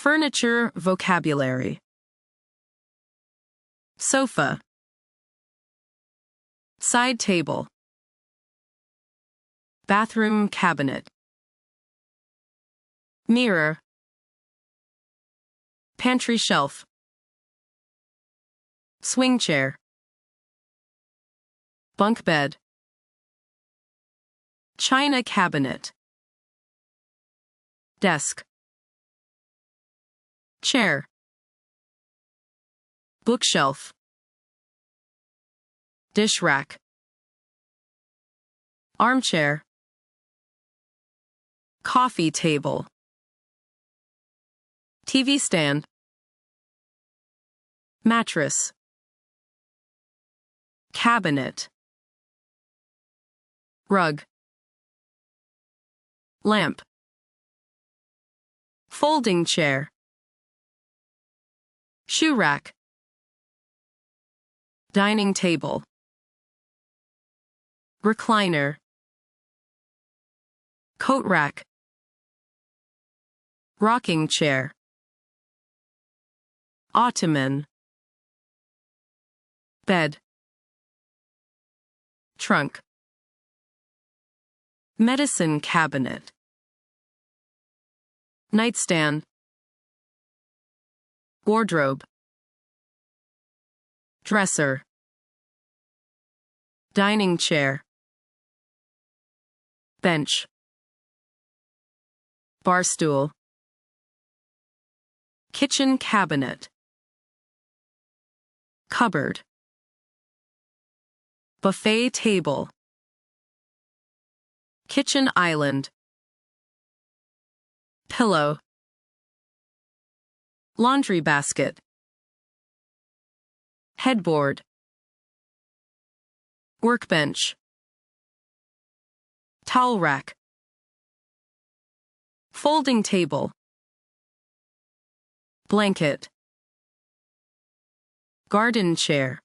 Furniture vocabulary. Sofa. Side table. Bathroom cabinet. Mirror. Pantry shelf. Swing chair. Bunk bed. China cabinet. Desk. Chair. Bookshelf. Dish rack. Armchair. Coffee table. TV stand. Mattress. Cabinet. Rug. Lamp. Folding chair. Shoe rack. Dining table. Recliner. Coat rack. Rocking chair. Ottoman. Bed. Trunk. Medicine cabinet. Nightstand. Wardrobe. Dresser. Dining chair. Bench. Bar stool. Kitchen cabinet. Cupboard. Buffet table. Kitchen island. Pillow. Laundry basket. Headboard. Workbench. Towel rack. Folding table. Blanket. Garden chair.